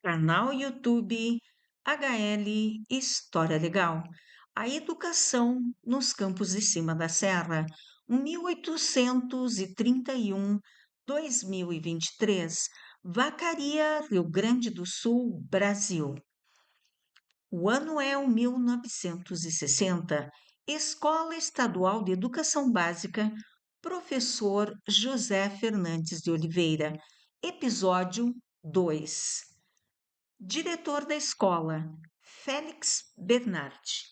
Canal YouTube HL História Legal. A educação nos campos de cima da serra, 1831-2023, Vacaria, Rio Grande do Sul, Brasil. O ano é o 1960. Escola Estadual de Educação Básica, Professor José Fernandes de Oliveira. Episódio 2. Diretor da escola, Félix Bernardi.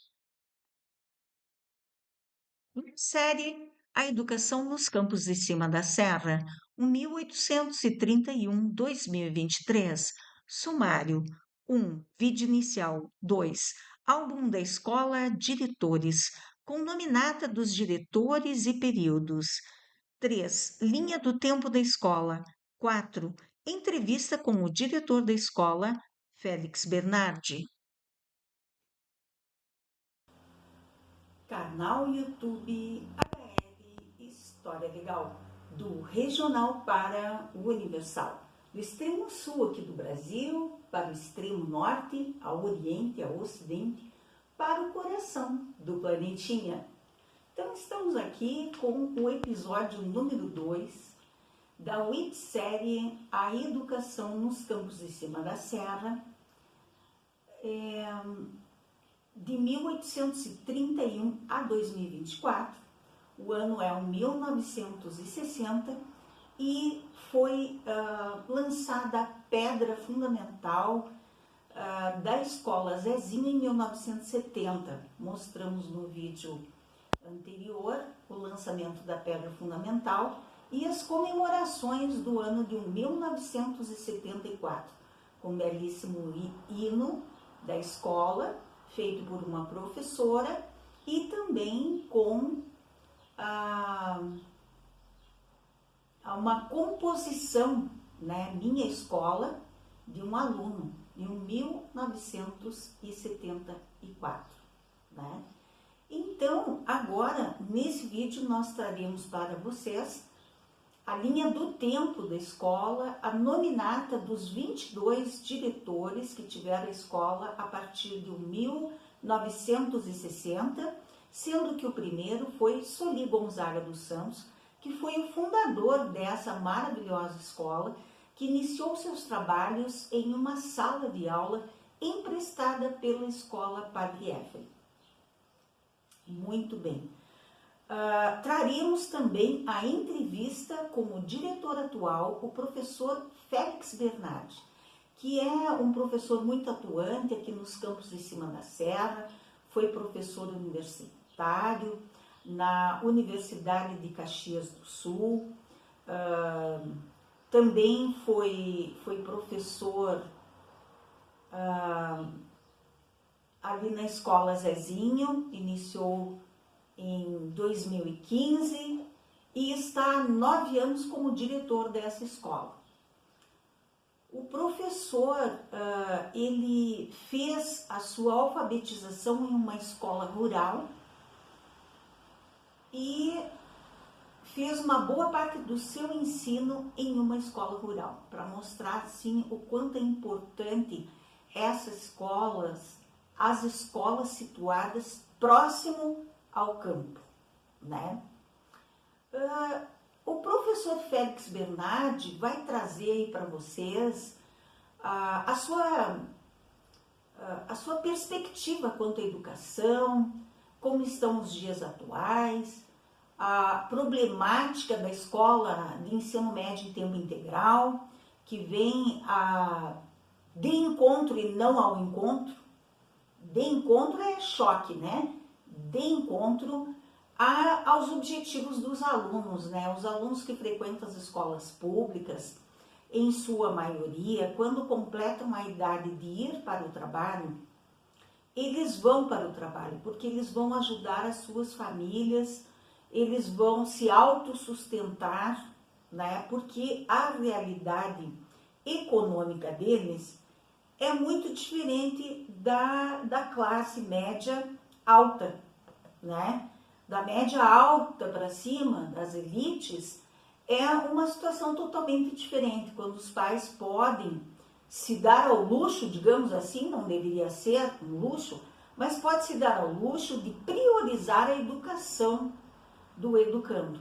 Série A Educação nos Campos de Cima da Serra, 1831-2023. Sumário 1. Vídeo inicial 2. Álbum da escola, diretores, com nominata dos diretores e períodos. 3. Linha do tempo da escola. 4. Entrevista com o diretor da escola, Félix Bernardi. Canal YouTube HL História Legal, do regional para o universal, do extremo sul aqui do Brasil para o extremo norte, ao oriente, ao ocidente, para o coração do planetinha. Então estamos aqui com o episódio número 2 da websérie A Educação nos Campos de Cima da Serra, de 1831 a 2024, o ano é o 1960 e foi lançada a pedra fundamental da Escola Zezinho em 1970. Mostramos no vídeo anterior o lançamento da pedra fundamental e as comemorações do ano de 1974, com um belíssimo hino da escola, feito por uma professora, e também com uma composição, né, Minha Escola, de um aluno, em 1974. Né? Então, agora, nesse vídeo, nós traremos para vocês a linha do tempo da escola, a nominata dos 22 diretores que tiveram a escola a partir de 1960, sendo que o primeiro foi Soli Gonzaga dos Santos, que foi o fundador dessa maravilhosa escola, que iniciou seus trabalhos em uma sala de aula emprestada pela Escola Padre Éfrem. Muito bem. Traremos também a entrevista com o diretor atual, o professor Félix Bernardi, que é um professor muito atuante aqui nos campos de cima da serra, foi professor universitário na Universidade de Caxias do Sul, também foi professor ali na Escola Zezinho, iniciou em 2015 e está há 9 anos como diretor dessa escola. O professor, ele fez a sua alfabetização em uma escola rural e fez uma boa parte do seu ensino em uma escola rural, para mostrar, assim, o quanto é importante essas escolas, as escolas situadas próximo ao campo, né? O professor Félix Bernardi vai trazer aí para vocês a sua perspectiva quanto à educação, como estão os dias atuais, a problemática da escola de ensino médio em tempo integral, que vem de encontro e não ao encontro. De encontro é choque, né? De encontro aos objetivos dos alunos, né? Os alunos que frequentam as escolas públicas, em sua maioria, quando completam a idade de ir para o trabalho, eles vão para o trabalho, porque eles vão ajudar as suas famílias, eles vão se autossustentar, né? Porque a realidade econômica deles é muito diferente da classe média alta, né? Da média alta para cima, das elites, é uma situação totalmente diferente, quando os pais podem se dar ao luxo, digamos assim, não deveria ser um luxo, mas pode se dar ao luxo de priorizar a educação do educando,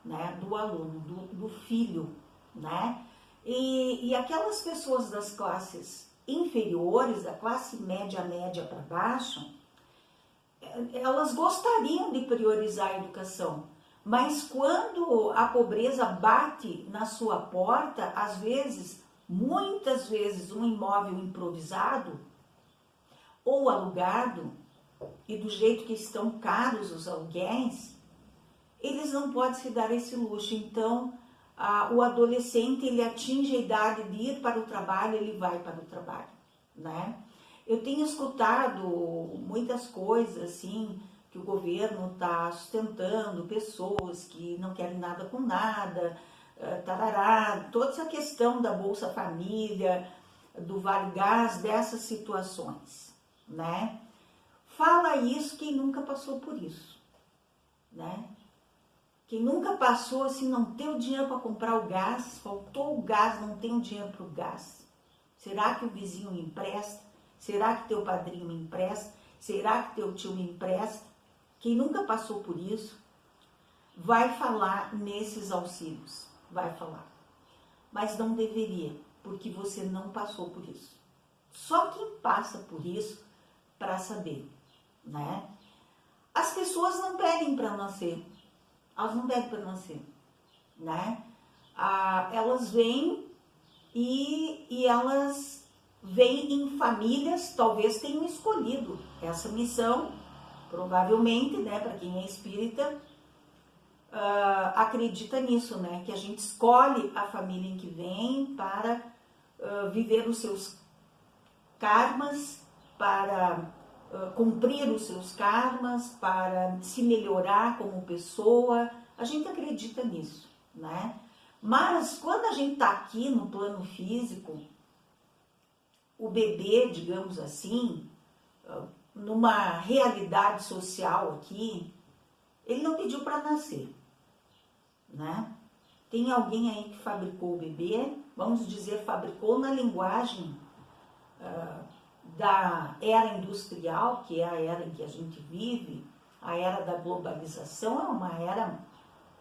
né, do aluno, do filho, né? E aquelas pessoas das classes inferiores, da classe média para baixo, elas gostariam de priorizar a educação, mas quando a pobreza bate na sua porta, às vezes, muitas vezes, um imóvel improvisado ou alugado, e do jeito que estão caros os aluguéis, eles não podem se dar esse luxo. Então, o adolescente, ele atinge a idade de ir para o trabalho, ele vai para o trabalho, né? Eu tenho escutado muitas coisas, assim, que o governo está sustentando, pessoas que não querem nada com nada, tarará, toda essa questão da Bolsa Família, do Vale Gás, dessas situações, né? Fala isso quem nunca passou por isso, né? Quem nunca passou, assim, não tem o dinheiro para comprar o gás, faltou o gás, não tem o dinheiro para o gás. Será que o vizinho me empresta? Será que teu padrinho me empresta? Será que teu tio me empresta? Quem nunca passou por isso, vai falar nesses auxílios, vai falar. Mas não deveria, porque você não passou por isso. Só quem passa por isso para saber, né? As pessoas não pedem para nascer. Elas não pedem para nascer, né? Elas vêm e elas vêm em famílias, talvez tenham escolhido essa missão, provavelmente, né? Para quem é espírita, acredita nisso, né? Que a gente escolhe a família em que vem para viver os seus karmas, para cumprir os seus karmas, para se melhorar como pessoa. A gente acredita nisso, né? Mas quando a gente está aqui no plano físico, o bebê, digamos assim, numa realidade social aqui, ele não pediu para nascer, né? Tem alguém aí que fabricou o bebê, vamos dizer, fabricou na linguagem da era industrial, que é a era em que a gente vive, a era da globalização, é uma era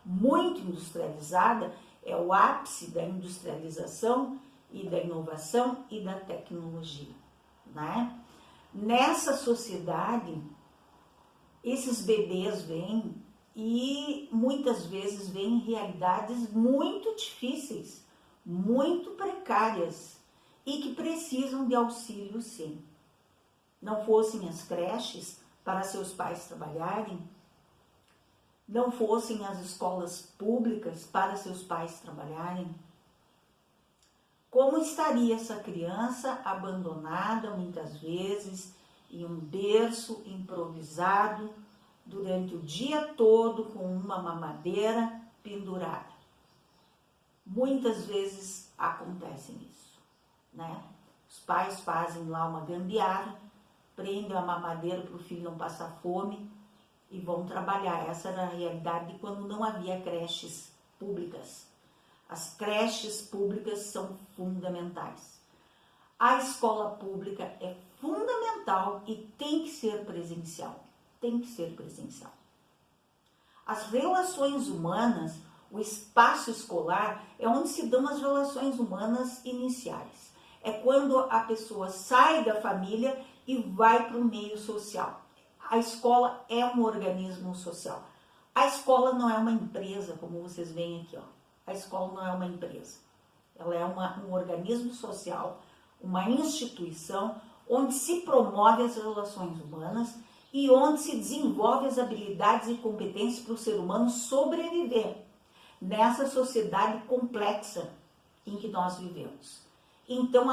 muito industrializada, é o ápice da industrialização e da inovação e da tecnologia, né? Nessa sociedade, esses bebês vêm e muitas vezes vêm em realidades muito difíceis, muito precárias, e que precisam de auxílio, sim. Não fossem as creches para seus pais trabalharem, não fossem as escolas públicas para seus pais trabalharem, como estaria essa criança abandonada, muitas vezes, em um berço improvisado, durante o dia todo, com uma mamadeira pendurada? Muitas vezes acontece isso, né? Os pais fazem lá uma gambiarra, prendem a mamadeira para o filho não passar fome e vão trabalhar. Essa era a realidade de quando não havia creches públicas. As creches públicas são fundamentais. A escola pública é fundamental e tem que ser presencial. Tem que ser presencial. As relações humanas, o espaço escolar é onde se dão as relações humanas iniciais. É quando a pessoa sai da família e vai para o meio social. A escola é um organismo social. A escola não é uma empresa, como vocês veem aqui, ó. A escola não é uma empresa. Ela é um organismo social, uma instituição onde se promove as relações humanas e onde se desenvolve as habilidades e competências para o ser humano sobreviver nessa sociedade complexa em que nós vivemos. Então,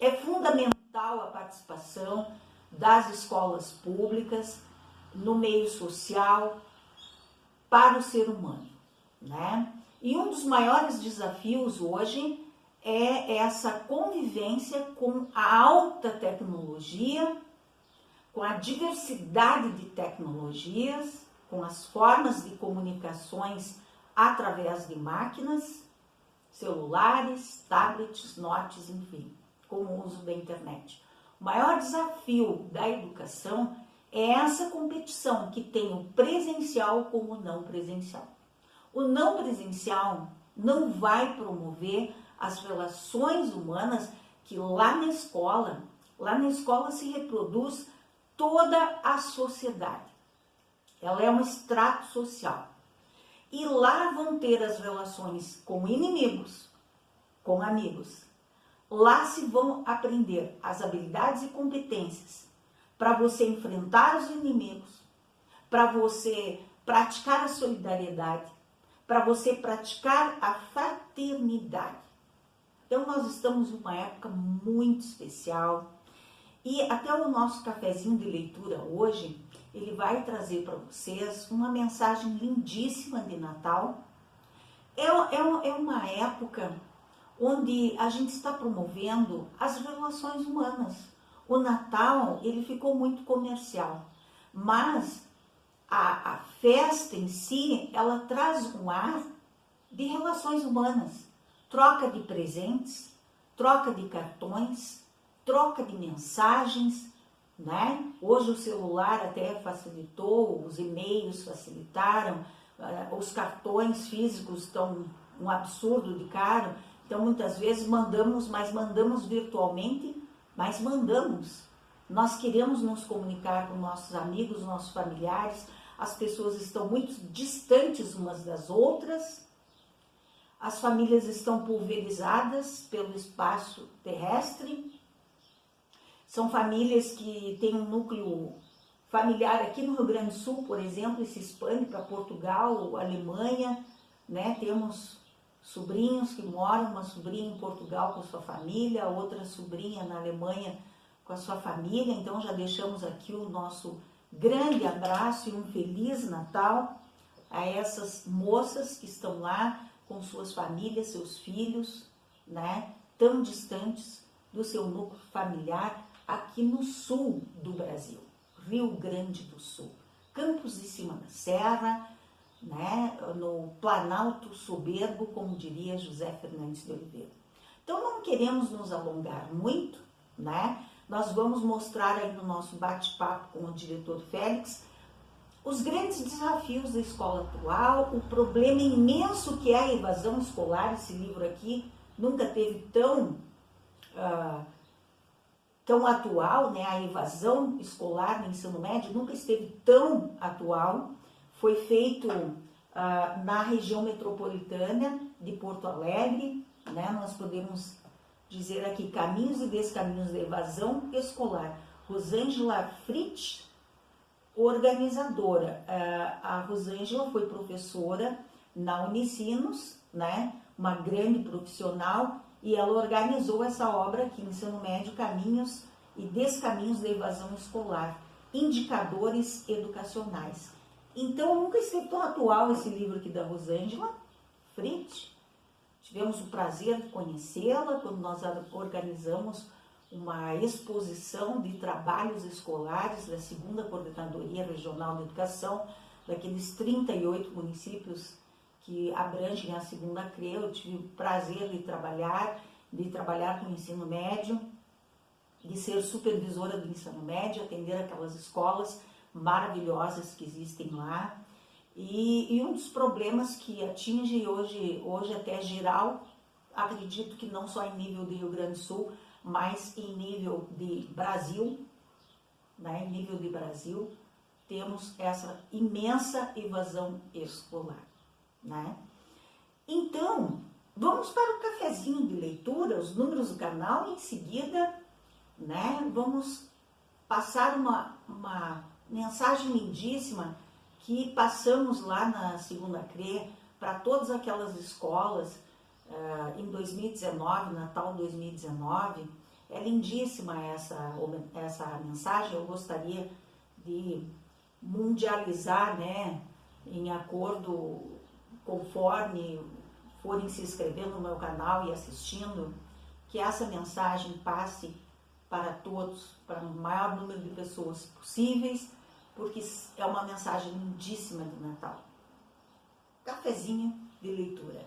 é fundamental a participação das escolas públicas no meio social para o ser humano, né? E um dos maiores desafios hoje é essa convivência com a alta tecnologia, com a diversidade de tecnologias, com as formas de comunicações através de máquinas celulares, tablets, notes, enfim, com o uso da internet. O maior desafio da educação é essa competição que tem o presencial com o não presencial. O não presencial não vai promover as relações humanas que lá na escola se reproduz toda a sociedade. Ela é um extrato social. E lá vão ter as relações com inimigos, com amigos. Lá se vão aprender as habilidades e competências para você enfrentar os inimigos, para você praticar a solidariedade, para você praticar a fraternidade. Então nós estamos numa época muito especial e até o nosso cafezinho de leitura hoje, ele vai trazer para vocês uma mensagem lindíssima de Natal. É uma época onde a gente está promovendo as relações humanas. O Natal, ele ficou muito comercial, mas a festa em si, ela traz um ar de relações humanas, troca de presentes, troca de cartões, troca de mensagens, né? Hoje o celular até facilitou, os e-mails facilitaram, os cartões físicos estão um absurdo de caro, então muitas vezes mandamos, mas mandamos virtualmente, mas mandamos. Nós queremos nos comunicar com nossos amigos, nossos familiares, as pessoas estão muito distantes umas das outras, as famílias estão pulverizadas pelo espaço terrestre, são famílias que têm um núcleo familiar aqui no Rio Grande do Sul, por exemplo, e se expande para Portugal, Alemanha, né? Temos sobrinhos que moram, uma sobrinha em Portugal com a sua família, outra sobrinha na Alemanha com a sua família, então já deixamos aqui o nosso grande abraço e um Feliz Natal a essas moças que estão lá com suas famílias, seus filhos, né, tão distantes do seu núcleo familiar aqui no sul do Brasil, Rio Grande do Sul, Campos de Cima da Serra, né, no Planalto Soberbo, como diria José Fernandes de Oliveira. Então não queremos nos alongar muito, né? Nós vamos mostrar aí no nosso bate-papo com o diretor Félix os grandes desafios da escola atual, o problema imenso que é a evasão escolar. Esse livro aqui nunca teve tão atual, né? A evasão escolar no ensino médio nunca esteve tão atual. Foi feito na região metropolitana de Porto Alegre, né? Nós podemos dizer aqui caminhos e descaminhos da evasão escolar. Rosângela Fritz, organizadora. A Rosângela foi professora na Unicinos, né? Uma grande profissional, e ela organizou essa obra aqui, Ensino Médio, Caminhos e Descaminhos da Evasão Escolar, Indicadores Educacionais. Então, nunca esteve tão atual esse livro aqui da Rosângela Fritz. Tivemos o prazer de conhecê-la quando nós organizamos uma exposição de trabalhos escolares da 2ª Coordenadoria Regional de Educação, daqueles 38 municípios que abrangem a 2ª CRE. Eu tive o prazer de trabalhar com o ensino médio, de ser supervisora do ensino médio, atender aquelas escolas maravilhosas que existem lá. E um dos problemas que atinge hoje até geral, acredito que não só em nível de Rio Grande do Sul, mas em nível de Brasil, né? Em nível de Brasil, temos essa imensa evasão escolar, né? Então, vamos para o cafezinho de leitura, os números do canal, e em seguida, né, vamos passar uma mensagem lindíssima que passamos lá na 2ª CRE para todas aquelas escolas em 2019, Natal 2019. É lindíssima essa mensagem. Eu gostaria de mundializar, né, em acordo, conforme forem se inscrevendo no meu canal e assistindo, que essa mensagem passe para todos, para o maior número de pessoas possíveis, porque é uma mensagem lindíssima de Natal. Cafezinho de leitura.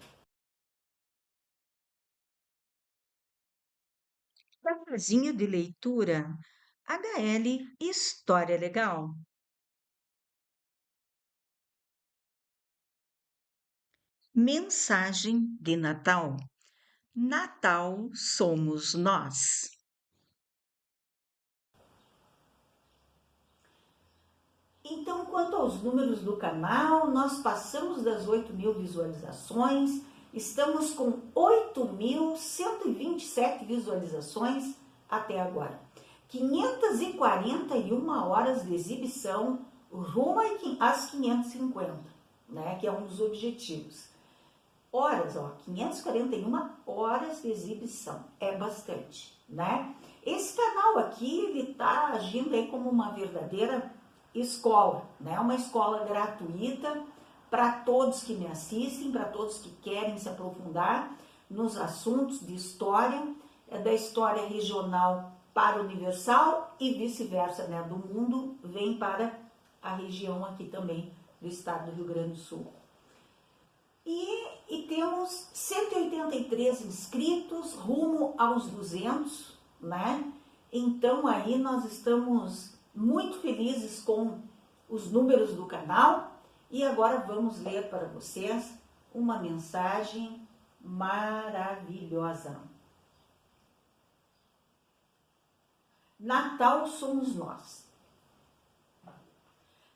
Cafezinho de leitura, HL História Legal. Mensagem de Natal. Natal somos nós. Então, quanto aos números do canal, nós passamos das 8.000 visualizações, estamos com 8.127 visualizações até agora. 541 horas de exibição, rumo às 550, né, que é um dos objetivos. Horas, 541 horas de exibição, é bastante, né? Esse canal aqui, ele está agindo aí como uma verdadeira escola, né? Uma escola gratuita para todos que me assistem, para todos que querem se aprofundar nos assuntos de história, da história regional para o universal e vice-versa, né? Do mundo vem para a região aqui também do estado do Rio Grande do Sul. E temos 183 inscritos, rumo aos 200, né? Então aí nós estamos muito felizes com os números do canal e agora vamos ler para vocês uma mensagem maravilhosa. Natal somos nós.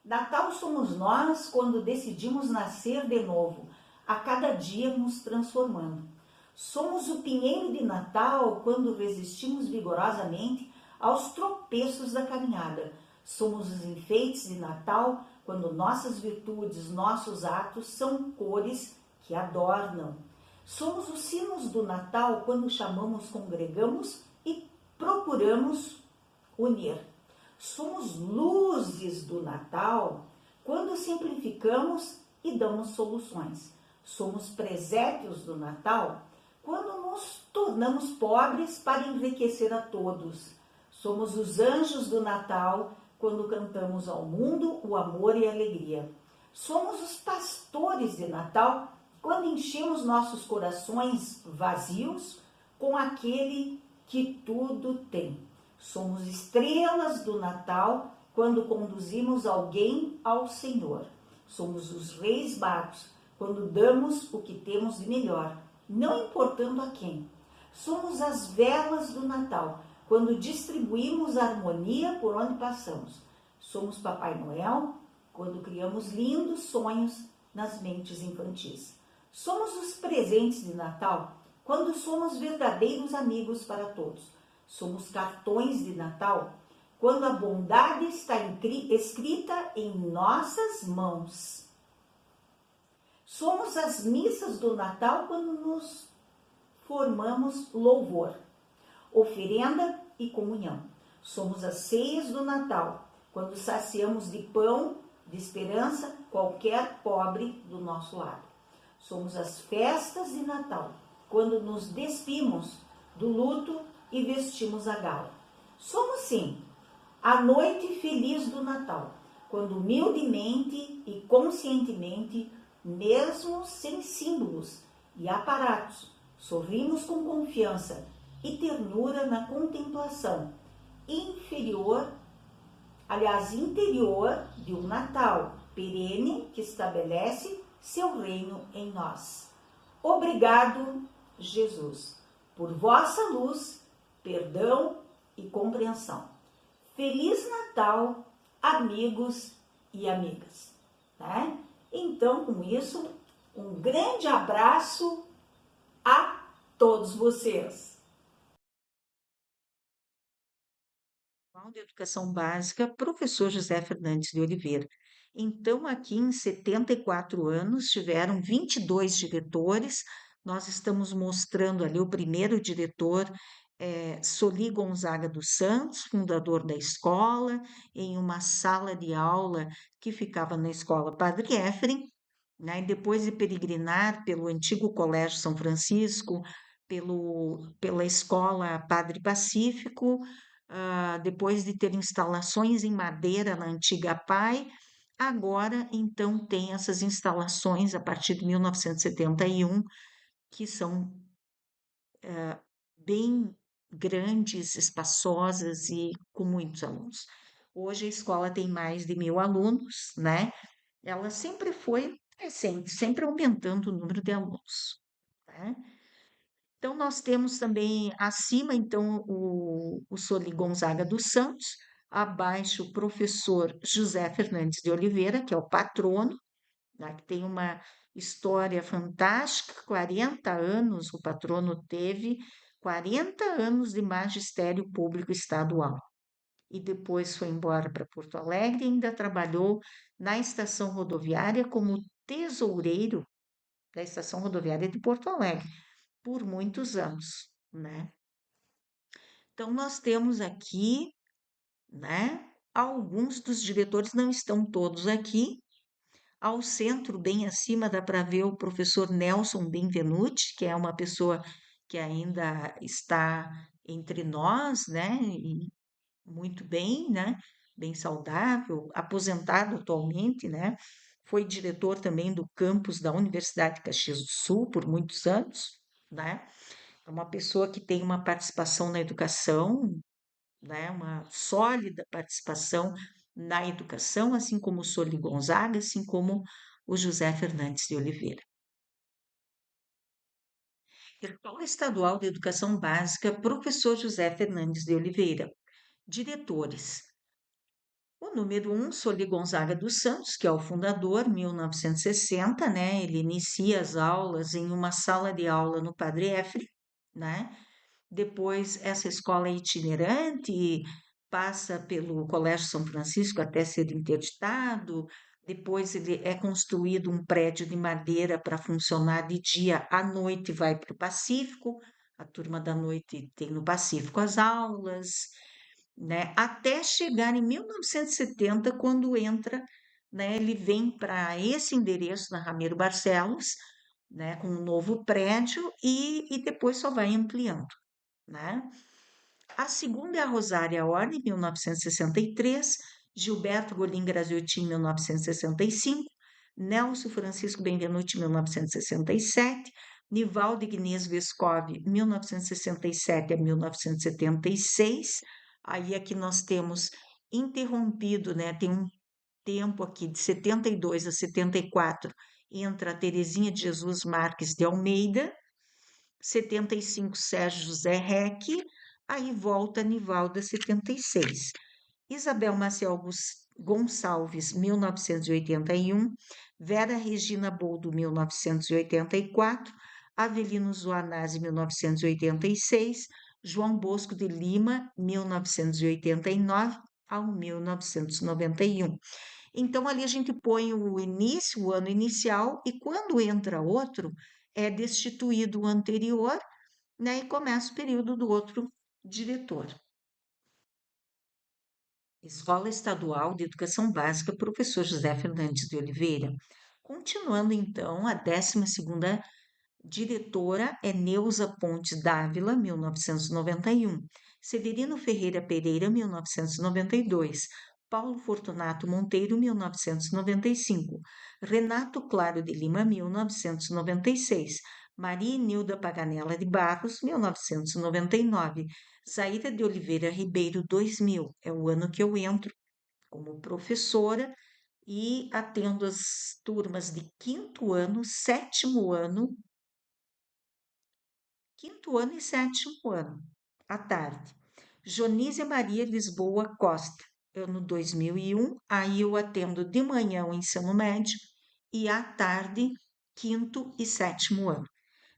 Natal somos nós quando decidimos nascer de novo, a cada dia nos transformando. Somos o pinheiro de Natal quando resistimos vigorosamente aos tropeços da caminhada. Somos os enfeites de Natal quando nossas virtudes, nossos atos são cores que adornam. Somos os sinos do Natal quando chamamos, congregamos e procuramos unir. Somos luzes do Natal quando simplificamos e damos soluções. Somos presépios do Natal quando nos tornamos pobres para enriquecer a todos. Somos os anjos do Natal quando cantamos ao mundo o amor e a alegria. Somos os pastores de Natal quando enchemos nossos corações vazios com aquele que tudo tem. Somos estrelas do Natal quando conduzimos alguém ao Senhor. Somos os reis magos quando damos o que temos de melhor, não importando a quem. Somos as velas do Natal quando distribuímos harmonia por onde passamos. Somos Papai Noel quando criamos lindos sonhos nas mentes infantis. Somos os presentes de Natal quando somos verdadeiros amigos para todos. Somos cartões de Natal quando a bondade está escrita em nossas mãos. Somos as missas do Natal quando nos formamos louvor, oferenda e comunhão. Somos as ceias do Natal quando saciamos de pão, de esperança, qualquer pobre do nosso lado. Somos as festas de Natal quando nos despimos do luto e vestimos a gala. Somos, sim, a noite feliz do Natal, quando humildemente e conscientemente, mesmo sem símbolos e aparatos, sorrimos com confiança e ternura na contemplação interior de um Natal perene que estabelece seu reino em nós. Obrigado, Jesus, por vossa luz, perdão e compreensão. Feliz Natal, amigos e amigas. Né? Então, com isso, um grande abraço a todos vocês. De Educação Básica, professor José Fernandes de Oliveira. Então, aqui em 74 anos, tiveram 22 diretores. Nós estamos mostrando ali o primeiro diretor, Soli Gonzaga dos Santos, fundador da escola, em uma sala de aula que ficava na escola Padre Éfrem, né? E depois de peregrinar pelo antigo Colégio São Francisco, pela escola Padre Pacífico, depois de ter instalações em madeira na antiga PAI, agora então tem essas instalações a partir de 1971, que são bem grandes, espaçosas e com muitos alunos. Hoje a escola tem mais de 1.000 alunos, né? Ela sempre foi crescente, sempre aumentando o número de alunos, né? Então, nós temos também acima, então, o Soli Gonzaga dos Santos, abaixo o professor José Fernandes de Oliveira, que é o patrono, né, que tem uma história fantástica, 40 anos o patrono teve, 40 anos de magistério público estadual. E depois foi embora para Porto Alegre e ainda trabalhou na estação rodoviária como tesoureiro da estação rodoviária de Porto Alegre por muitos anos, né? Então, nós temos aqui, né? Alguns dos diretores não estão todos aqui. Ao centro, bem acima, dá para ver o professor Nelson Benvenuti, que é uma pessoa que ainda está entre nós, né? E muito bem, né? Bem saudável, aposentado atualmente, né? Foi diretor também do campus da Universidade de Caxias do Sul por muitos anos, né? É uma pessoa que tem uma participação na educação, né? Uma sólida participação na educação, assim como o Soli Gonzaga, assim como o José Fernandes de Oliveira. Escola Estadual de Educação Básica, professor José Fernandes de Oliveira. Diretores. O número 1, Soli Gonzaga dos Santos, que é o fundador, 1960, né? Ele inicia as aulas em uma sala de aula no Padre Efre, né? Depois, essa escola é itinerante, passa pelo Colégio São Francisco até ser interditado. Depois, ele é construído um prédio de madeira para funcionar de dia, à noite vai para o Pacífico. A turma da noite tem no Pacífico as aulas, né? Até chegar em 1970, quando entra, né? Ele vem para esse endereço na Ramiro Barcelos, né? Com um novo prédio e depois só vai ampliando, né? A segunda é a Rosária Ordem, 1963, Gilberto Golim Graziotin, 1965, Nelson Francisco Benvenuti, 1967, Nivaldo Ignez Vescov, 1967 a 1976. Aí aqui nós temos interrompido, né? Tem um tempo aqui de 72 a 74, entra a Terezinha de Jesus Marques de Almeida, 75 Sérgio José Reck, aí volta Nivalda 76. Isabel Maciel Gonçalves, 1981, Vera Regina Boldo, 1984, Avelino Zoanazzi, 1986, João Bosco de Lima, 1989 ao 1991. Então, ali a gente põe o início, o ano inicial, e quando entra outro, é destituído o anterior, né, e começa o período do outro diretor. Escola Estadual de Educação Básica, professor José Fernandes de Oliveira. Continuando, então, a 12ª diretora é Neuza Pontes Dávila, 1991. Severino Ferreira Pereira, 1992. Paulo Fortunato Monteiro, 1995. Renato Claro de Lima, 1996. Maria Nilda Paganella de Barros, 1999. Zaira de Oliveira Ribeiro, 2000. É o ano que eu entro como professora e atendo as turmas de quinto ano e sétimo ano, à tarde. Jonísia Maria Lisboa Costa, ano 2001, aí eu atendo de manhã o ensino médio e à tarde, quinto e sétimo ano.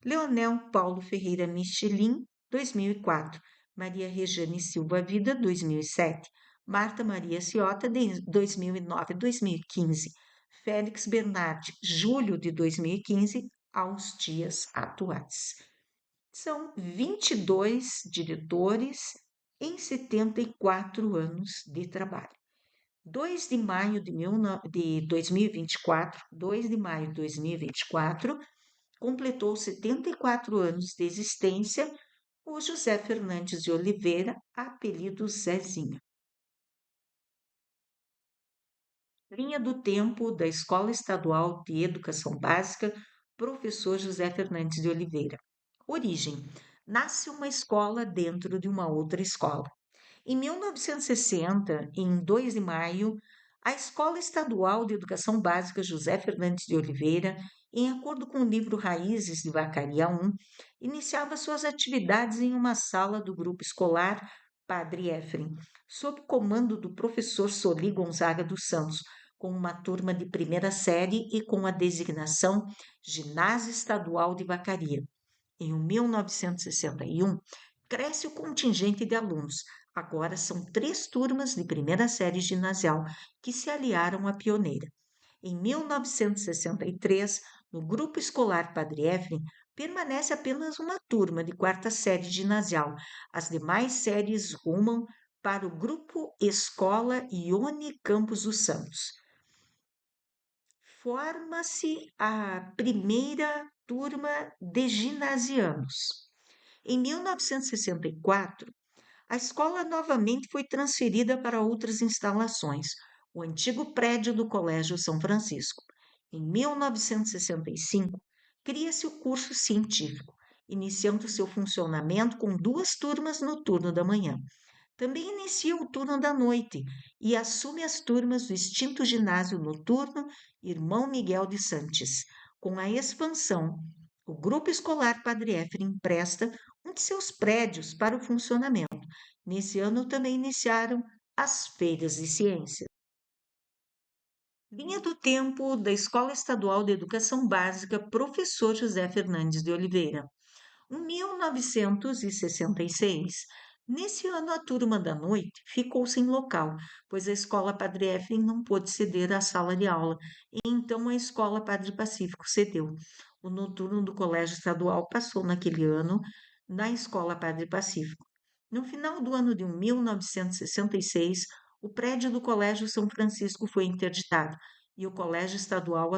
Leonel Paulo Ferreira Michelin, 2004. Maria Rejane Silva Vida, 2007. Marta Maria Ciota, de 2009 a 2015. Félix Bernardi, julho de 2015 aos dias atuais. São 22 diretores em 74 anos de trabalho. 2 de maio de 2024, 2 de maio de 2024, completou 74 anos de existência o José Fernandes de Oliveira, apelido Zezinho. Linha do tempo da Escola Estadual de Educação Básica, professor José Fernandes de Oliveira. Origem: nasce uma escola dentro de uma outra escola. Em 1960, em 2 de maio, a Escola Estadual de Educação Básica José Fernandes de Oliveira, em acordo com o livro Raízes de Vacaria I, iniciava suas atividades em uma sala do grupo escolar Padre Efrem, sob comando do professor Soli Gonzaga dos Santos, com uma turma de primeira série e com a designação Ginásio Estadual de Vacaria. Em 1961, cresce o contingente de alunos. Agora são 3 turmas de primeira série ginasial que se aliaram à pioneira. Em 1963, no grupo escolar Padre Efrem, permanece apenas uma turma de quarta série ginasial. As demais séries rumam para o grupo Escola Ione Campos dos Santos. Forma-se a primeira turma de ginasianos. Em 1964, a escola novamente foi transferida para outras instalações, o antigo prédio do Colégio São Francisco. Em 1965, cria-se o curso científico, iniciando seu funcionamento com 2 turmas no turno da manhã. Também inicia o turno da noite e assume as turmas do extinto ginásio noturno Irmão Miguel de Santos. Com a expansão, o Grupo Escolar Padre Éfrem empresta um de seus prédios para o funcionamento. Nesse ano também iniciaram as feiras de ciências. Linha do tempo da Escola Estadual de Educação Básica Professor José Fernandes de Oliveira. 1966. Nesse ano, a turma da noite ficou sem local, pois a escola Padre Efrem não pôde ceder a sala de aula, e então a escola Padre Pacífico cedeu. O noturno do Colégio Estadual passou naquele ano na escola Padre Pacífico. No final do ano de 1966, o prédio do Colégio São Francisco foi interditado e o Colégio Estadual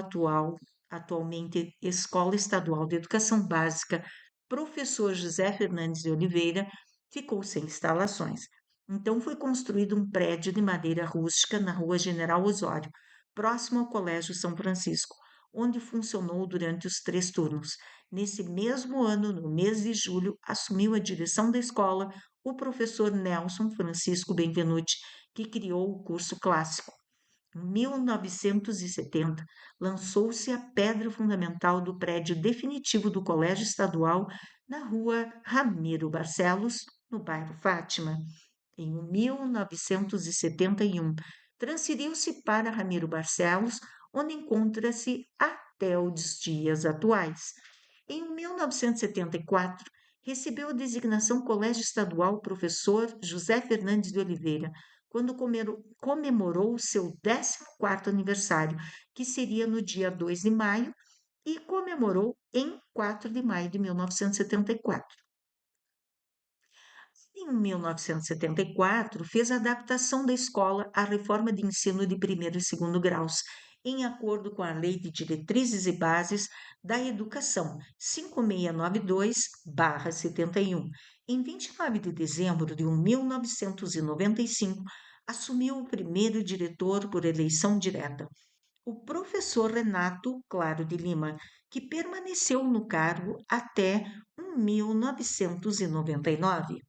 atualmente Escola Estadual de Educação Básica Professor José Fernandes de Oliveira, ficou sem instalações. Então foi construído um prédio de madeira rústica na Rua General Osório, próximo ao Colégio São Francisco, onde funcionou durante os 3 turnos. Nesse mesmo ano, no mês de julho, assumiu a direção da escola o professor Nelson Francisco Benvenuti, que criou o curso clássico. Em 1970, lançou-se a pedra fundamental do prédio definitivo do Colégio Estadual na rua Ramiro Barcelos, no bairro Fátima. Em 1971, transferiu-se para Ramiro Barcelos, onde encontra-se até os dias atuais. Em 1974, recebeu a designação Colégio Estadual Professor José Fernandes de Oliveira, quando comemorou seu 14º aniversário, que seria no dia 2 de maio, e comemorou em 4 de maio de 1974. Em 1974, fez a adaptação da escola à reforma de ensino de primeiro e segundo graus, em acordo com a Lei de Diretrizes e Bases da Educação 5692/71. Em 29 de dezembro de 1995, assumiu o primeiro diretor por eleição direta, o professor Renato Claro de Lima, que permaneceu no cargo até 1999.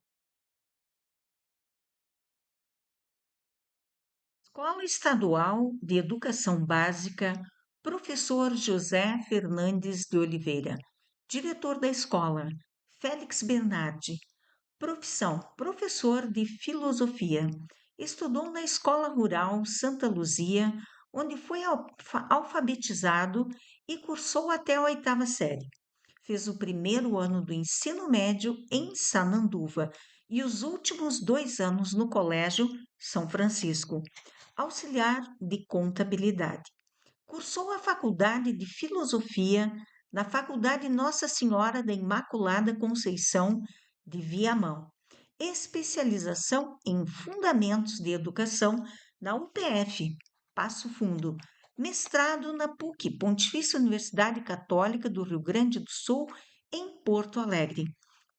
Escola Estadual de Educação Básica, professor José Fernandes de Oliveira. Diretor da escola, Félix Bernardi. Profissão, professor de filosofia. Estudou na Escola Rural Santa Luzia, onde foi alfabetizado e cursou até a 8ª série. Fez o primeiro ano do ensino médio em Sananduva e os últimos 2 anos no Colégio São Francisco, auxiliar de contabilidade. Cursou a Faculdade de Filosofia na Faculdade Nossa Senhora da Imaculada Conceição de Viamão. Especialização em Fundamentos de Educação na UPF, Passo Fundo. Mestrado na PUC, Pontifícia Universidade Católica do Rio Grande do Sul, em Porto Alegre.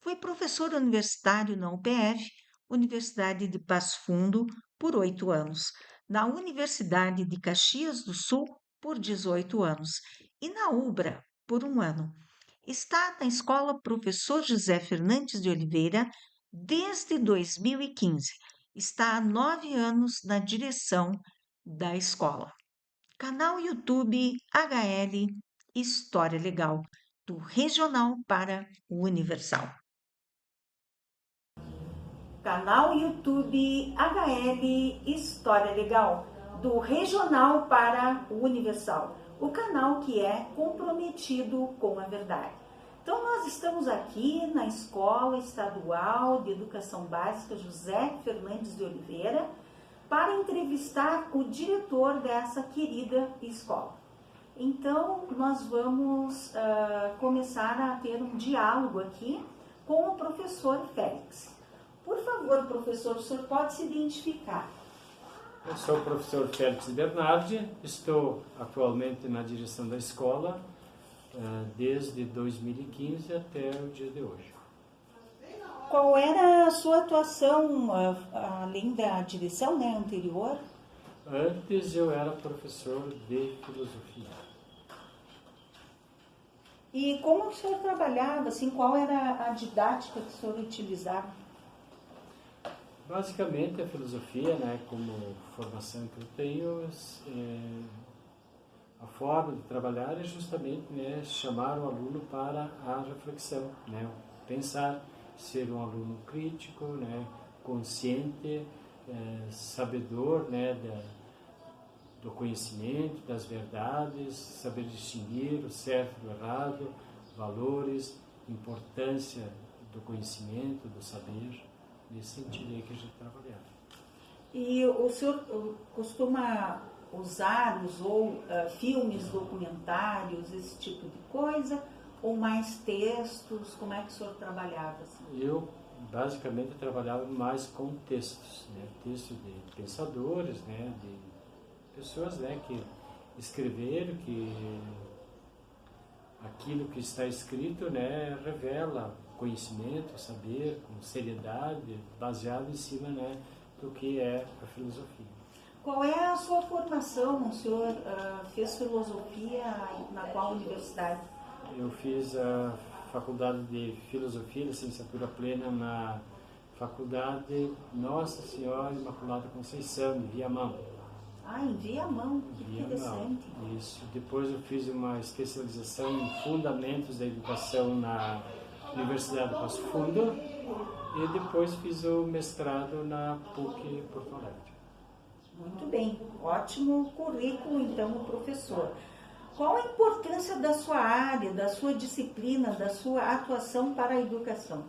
Foi professor universitário na UPF, Universidade de Passo Fundo, por 8 anos, na Universidade de Caxias do Sul, por 18 anos, e na UBRA, por 1 ano. Está na escola Professor José Fernandes de Oliveira desde 2015. Está há 9 anos na direção da escola. Canal YouTube HL História Legal, do regional para o universal. Canal YouTube HL História Legal, do regional para o universal. O canal que é comprometido com a verdade. Então nós estamos aqui na Escola Estadual de Educação Básica José Fernandes de Oliveira para entrevistar o diretor dessa querida escola. Então nós vamos começar a ter um diálogo aqui com o professor Félix. Por favor, professor, o senhor pode se identificar? Eu sou o professor Félix Bernardi, estou atualmente na direção da escola desde 2015 até o dia de hoje. Qual era a sua atuação, além da direção, né, anterior? Antes eu era professor de filosofia. E como o senhor trabalhava, assim, qual era a didática que o senhor utilizava? Basicamente a filosofia, né, como formação que eu tenho, a forma de trabalhar é justamente, né, chamar o aluno para a reflexão, né, pensar, ser um aluno crítico, né, consciente, sabedor, né, do conhecimento, das verdades, saber distinguir o certo do errado, valores, importância do conhecimento, do saber. Nesse sentido aí que a gente trabalhava. E o senhor costuma usou filmes, documentários, esse tipo de coisa, ou mais textos? Como é que o senhor trabalhava? Assim? Eu, basicamente, trabalhava mais com textos, né? Textos de pensadores, né? De pessoas, né, que escreveram, que aquilo que está escrito, né, revela conhecimento, saber, com seriedade, baseado em cima, né, do que é a filosofia. Qual é a sua formação? O senhor fez filosofia na qual universidade? Eu fiz a faculdade de filosofia, licenciatura plena na Faculdade Nossa Senhora Imaculada Conceição, de Viamão. Em Viamão, que interessante. Isso. Depois eu fiz uma especialização em Fundamentos da Educação na Universidade de Passo Fundo e depois fiz o mestrado na PUC Porto Alegre. Muito bem, ótimo currículo então, professor. Qual a importância da sua área, da sua disciplina, da sua atuação para a educação?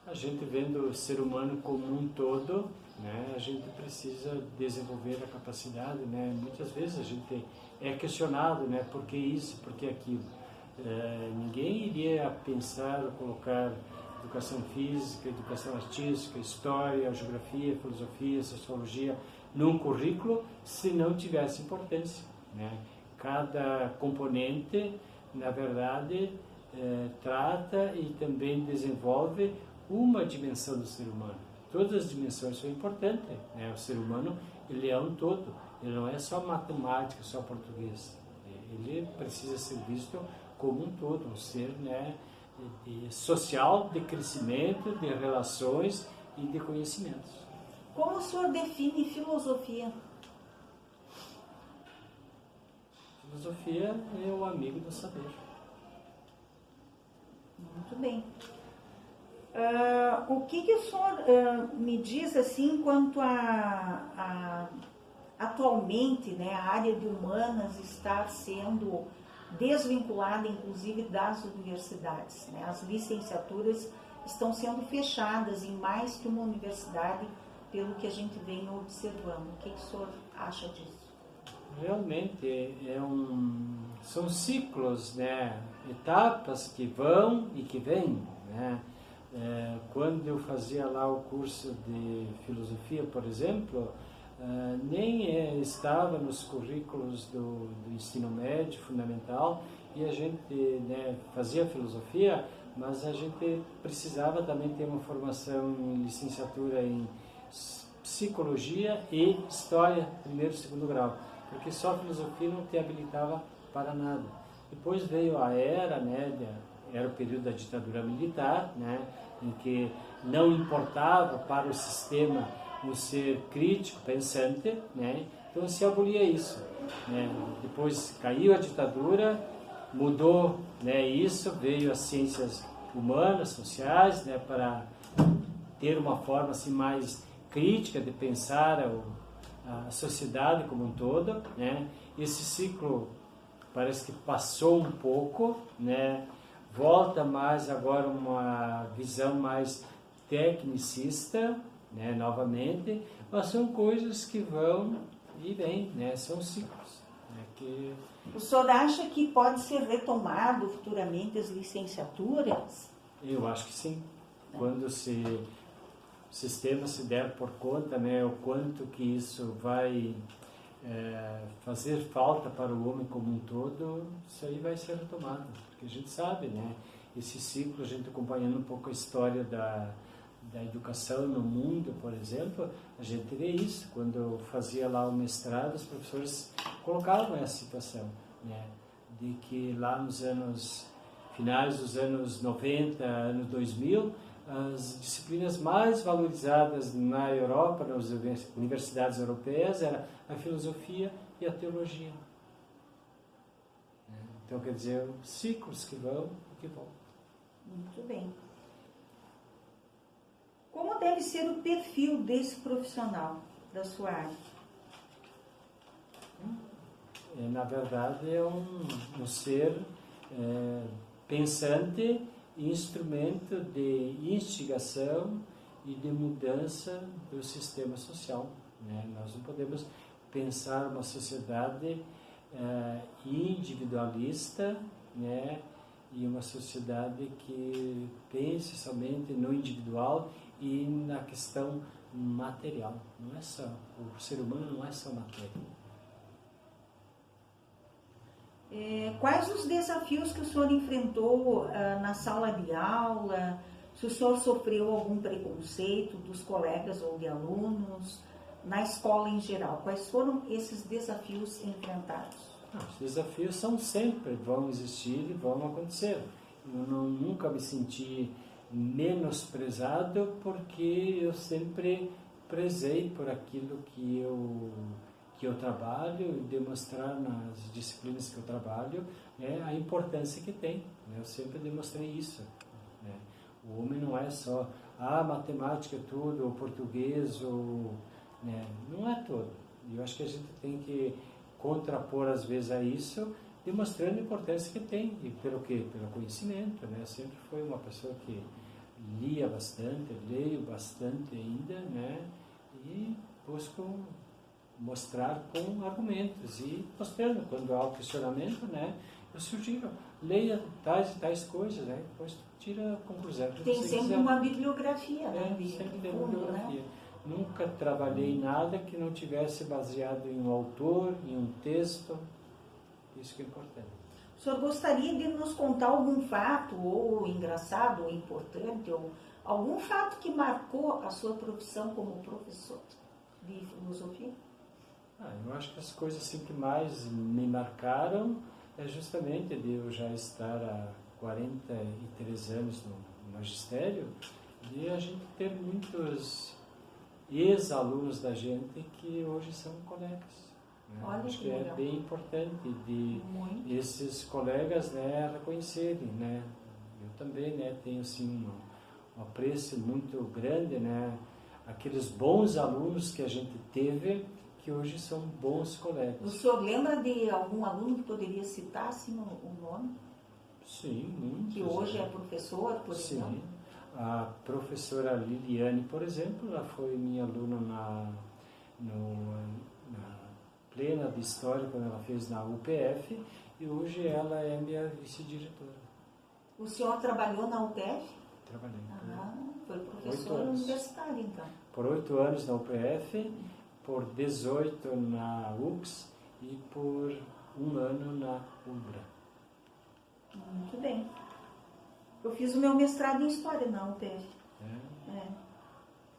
A gente vendo o ser humano como um todo, né, a gente precisa desenvolver a capacidade, né? Muitas vezes a gente é questionado, né, por que isso, por que aquilo. Ninguém iria pensar ou colocar educação física, educação artística, história, geografia, filosofia, sociologia num currículo se não tivesse importância, né? Cada componente, na verdade, trata e também desenvolve uma dimensão do ser humano. Todas as dimensões são importantes, né? O ser humano, ele é um todo, ele não é só matemática, só português. Ele precisa ser visto como um todo, um ser, né, social, de crescimento, de relações e de conhecimentos. Como o senhor define filosofia? Filosofia é o amigo do saber. Muito bem. O que o senhor me diz assim quanto a atualmente, né, a área de humanas está sendo desvinculada, inclusive, das universidades, né? As licenciaturas estão sendo fechadas em mais que uma universidade, pelo que a gente vem observando. O que o senhor acha disso? Realmente são ciclos, né? Etapas que vão e que vêm, né? Quando eu fazia lá o curso de filosofia, por exemplo, nem estava nos currículos do ensino médio fundamental e a gente, né, fazia filosofia, mas a gente precisava também ter uma formação em licenciatura em psicologia e história, primeiro e segundo grau, porque só a filosofia não te habilitava para nada. Depois veio a era, né, era o período da ditadura militar, né, em que não importava para o sistema o ser crítico, pensante, né, então se abolia isso. Né. Depois caiu a ditadura, mudou, né, isso, veio as ciências humanas, sociais, né, para ter uma forma assim, mais crítica de pensar a sociedade como um todo. Né. Esse ciclo parece que passou um pouco, né? Volta mais agora uma visão mais tecnicista, né? Novamente, mas são coisas que vão e vêm, né? São ciclos. Né? Que... O senhor acha que pode ser retomado futuramente as licenciaturas? Eu acho que sim. Quando o sistema se der por conta, né? O quanto que isso vai fazer falta para o homem como um todo, isso aí vai ser retomado, porque a gente sabe, né, esse ciclo, a gente acompanhando um pouco a história da educação no mundo, por exemplo, a gente vê isso, quando eu fazia lá o mestrado, os professores colocavam essa situação, né, de que lá nos finais dos anos 90, anos 2000, as disciplinas mais valorizadas na Europa, nas universidades europeias, era a filosofia e a teologia. Então, quer dizer, ciclos que vão e que voltam. Muito bem. Como deve ser o perfil desse profissional da sua área? Na verdade, é um ser pensante, instrumento de instigação e de mudança do sistema social. Né? Nós não podemos pensar uma sociedade individualista, né? E uma sociedade que pense somente no individual e na questão material. Não é só, o ser humano não é só matéria. Quais os desafios que o senhor enfrentou na sala de aula? Se o senhor sofreu algum preconceito dos colegas ou de alunos, na escola em geral? Quais foram esses desafios enfrentados? Os desafios vão existir e vão acontecer. Eu nunca me senti menosprezado porque eu sempre prezei por aquilo que eu trabalho e demonstrar nas disciplinas que eu trabalho a importância que tem. Né? Eu sempre demonstrei isso. Né? O homem não é só matemática tudo, ou português, né? Não é todo. E eu acho que a gente tem que contrapor às vezes a isso, demonstrando a importância que tem. E pelo quê? Pelo conhecimento. Né? Eu sempre fui uma pessoa que lia bastante, leio bastante ainda, né? E busco mostrar com argumentos e mostrando quando há o questionamento, né? Eu sugiro, leia tais e tais coisas, né? Depois tira a conclusão. Tem sempre uma bibliografia, né? Sempre tem uma bibliografia. Né? Nunca trabalhei nada que não tivesse baseado em um autor, em um texto. Isso que é importante. O senhor gostaria de nos contar algum fato, ou engraçado, ou importante, ou algum fato que marcou a sua profissão como professor de filosofia? Eu acho que as coisas assim, que mais me marcaram é justamente de eu já estar há 43 anos no magistério, de a gente ter muitos ex-alunos da gente que hoje são colegas. Né? Olha, acho que é legal. bem importante de esses colegas, né, reconhecerem. Né? Eu também, né, tenho assim, um apreço muito grande, né, aqueles bons alunos que a gente teve, que hoje são bons colegas. O senhor lembra de algum aluno que poderia citar assim, o nome? Sim, muitos. Que hoje é professor, por exemplo? Sim. A professora Liliane, por exemplo, ela foi minha aluna na plena de História, quando ela fez na UPF, e hoje ela é minha vice-diretora. O senhor trabalhou na UPF? Trabalhei. Foi professor universitário, então. Por 8 anos na UPF, por 18 na UX e por 1 ano na UBRA. Muito bem. Eu fiz o meu mestrado em História na UPF.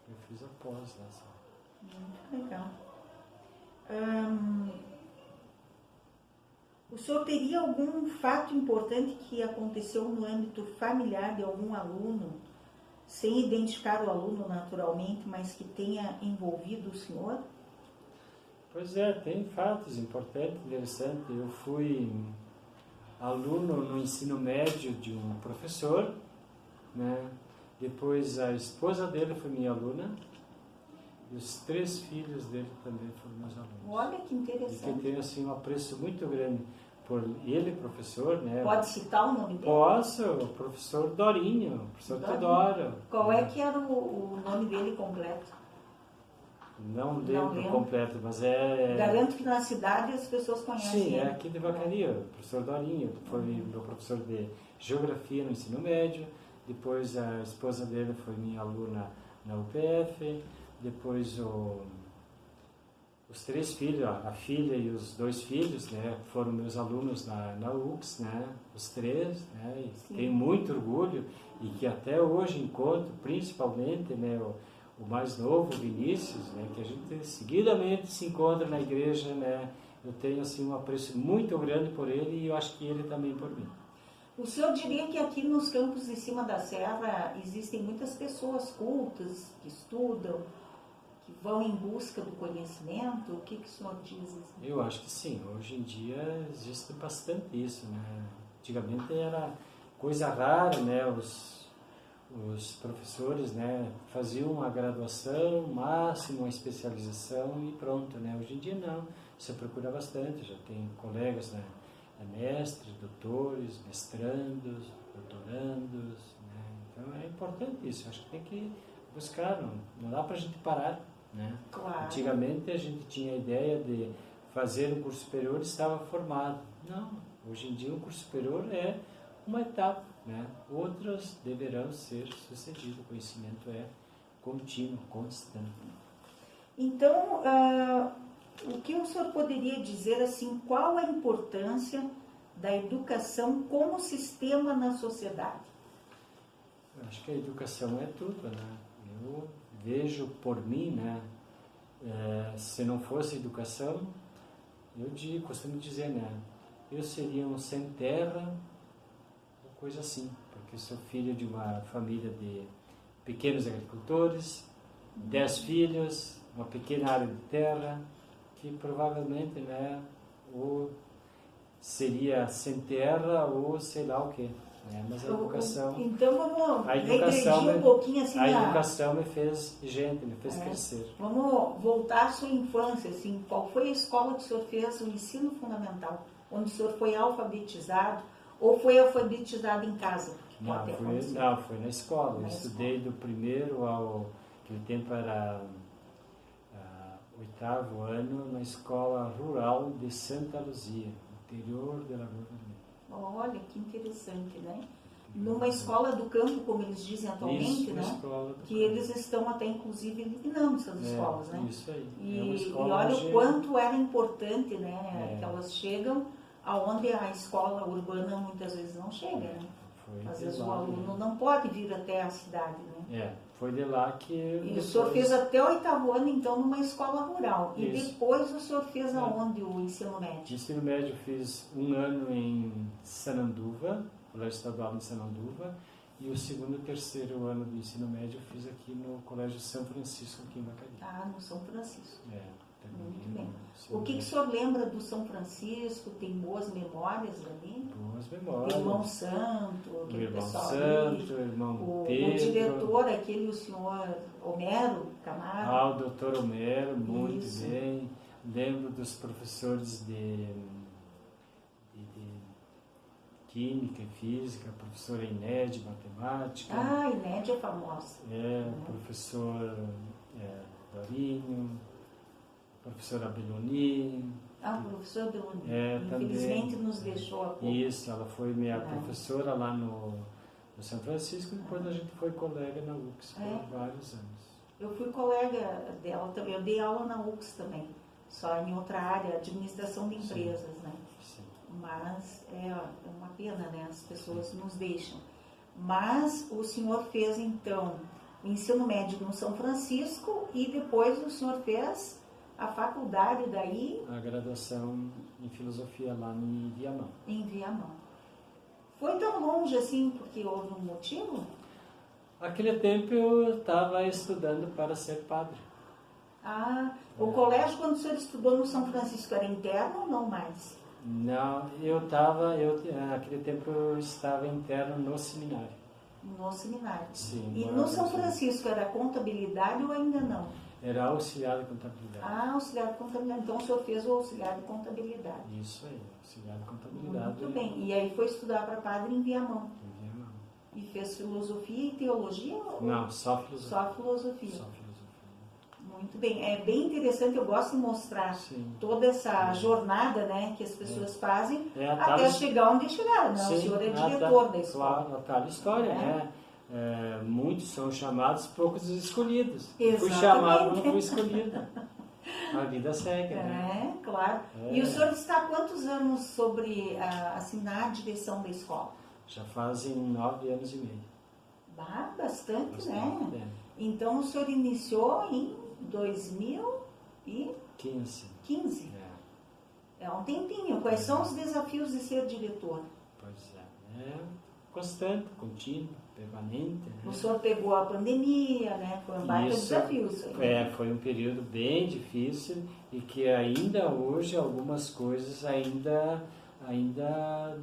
Eu fiz a pós lá só. Muito legal. O senhor teria algum fato importante que aconteceu no âmbito familiar de algum aluno, sem identificar o aluno naturalmente, mas que tenha envolvido o senhor? Pois é, tem fatos importantes, interessantes. Eu fui aluno no ensino médio de um professor, né? Depois a esposa dele foi minha aluna e os 3 filhos dele também foram meus alunos. Olha que E interessante. que tenho assim um apreço muito grande por ele, professor, né? Pode citar o nome dele? Posso, o professor Dorinho, o professor Dorinho. Teodoro. Qual é que era o nome dele completo? Não lembro completo, mas é... Garanto que na cidade as pessoas conhecem Sim, ele. é aqui de Vacaria, o professor Dorinho, foi meu professor de geografia no ensino médio, depois a esposa dele foi minha aluna na UPF, depois os 3 filhos, a filha e os 2 filhos, né, foram meus alunos na UX, né, os 3, né, e tenho muito orgulho e que até hoje encontro, principalmente, né, o mais novo, o Vinícius, né, que a gente seguidamente se encontra na igreja, né, eu tenho assim um apreço muito grande por ele e eu acho que ele também por mim. O senhor diria que aqui nos campos de cima da serra existem muitas pessoas cultas, que estudam, que vão em busca do conhecimento? O que o senhor diz? Eu acho que sim, hoje em dia existe bastante isso, né? Antigamente era coisa rara, né? Os professores, né, faziam a graduação, máximo a especialização e pronto, né? Hoje em dia não, você procura bastante, já tem colegas, né, mestres, doutores, mestrandos, doutorandos, né? Então é importante isso, acho que tem que buscar, não dá para a gente parar, né? Claro. Antigamente a gente tinha a ideia de fazer um curso superior e estava formado. Não, hoje em dia um curso superior é uma etapa, né? Outras deverão ser sucedidas, o conhecimento é contínuo, constante. Então, o que o senhor poderia dizer, assim, qual a importância da educação como sistema na sociedade? Eu acho que a educação é tudo, né? Eu vejo por mim, né? Se não fosse educação, costumo dizer, né? Eu seria um sem terra, coisa assim, porque sou filho de uma família de pequenos agricultores, 10 filhos, uma pequena área de terra, que provavelmente, né, ou seria sem terra ou sei lá o quê, né? Mas a educação... Então vamos regredir um pouquinho assim... A educação me fez gente, me fez crescer. Vamos voltar à sua infância, assim, qual foi a escola que o senhor fez o ensino fundamental, onde o senhor foi alfabetizado, ou foi alfabetizado em casa? Foi na escola. Eu estudei do primeiro ao... Aquele tempo era 8º ano, na escola rural de Santa Luzia, interior de Lagoa Vermelha. Olha, que interessante, né? Numa escola do campo, como eles dizem atualmente, isso, né? Escola do que campo. Eles estão até, inclusive, eliminando essas escolas, né? Isso aí. E olha o quanto era importante, né? Que elas chegam aonde a escola urbana muitas vezes não chega, né? Às vezes o aluno não pode vir até a cidade, né? Foi de lá que... E o senhor fez até o 8º ano, então, numa escola rural. E Isso. depois o senhor fez aonde o ensino médio? O ensino médio eu fiz 1 ano em Sananduva, Colégio Estadual em Sananduva, e o 2º e 3º ano do ensino médio eu fiz aqui no Colégio São Francisco, aqui em Vacaria. No São Francisco. Muito bem. O que o senhor lembra do São Francisco? Tem boas memórias ali? Boas memórias. Irmão Santo, aquele Irmão pessoal Santo, ali. irmão O Pedro. diretor, o senhor Homero Camargo. O doutor Homero, muito Isso. bem. Lembro dos professores de Química e Física, a professora Inés de Matemática. Inés é famosa. Professor Dorinho, professora Beloni. O professor Beloni. também, Infelizmente nos deixou há pouco. Isso, ela foi minha professora lá no São Francisco e depois a gente foi colega na UX por vários anos. Eu fui colega dela também, eu dei aula na UX também, só em outra área, administração de empresas, né? Sim. Mas é uma pena, né? As pessoas nos deixam. Mas o senhor fez, então, o ensino médio no São Francisco e depois o senhor fez A faculdade daí A graduação em filosofia lá em Viamão. em Viamão. Foi tão longe assim porque houve um motivo? Naquele tempo eu estava estudando para ser padre. Ah, o colégio quando o senhor estudou no São Francisco era interno ou não mais? Não, naquele tempo eu estava interno no seminário. No seminário. Sim. E no São Francisco era contabilidade ou ainda não? Era auxiliar de contabilidade. Ah, auxiliar de contabilidade. Então o senhor fez o auxiliar de contabilidade. Isso aí, auxiliar de contabilidade. Muito bem. E aí foi estudar para padre em Viamão. Em Viamão. E fez filosofia e teologia? Não, só filosofia. Só filosofia. Só filosofia. Muito bem. É bem interessante, eu gosto de mostrar Sim. toda essa jornada, né, que as pessoas fazem até tal- chegar onde chegaram. Né? Sim, O senhor é diretor da escola. Claro, a tal história, né? Muitos são chamados, poucos escolhidos. Exatamente. Fui chamado, mas não fui escolhido. A vida segue, né? É, claro. E o senhor está há quantos anos sobre, assim, na direção da escola? Já fazem 9 anos e meio. Bastante, né? Bastante. Então o senhor iniciou em 2015. 15. É um tempinho. Quais são os desafios de ser diretor? Pois é. Constante, contínuo, permanente. Né? O senhor pegou a pandemia, né? Foi um baita desafio isso aí. Foi um período bem difícil e que ainda hoje algumas coisas ainda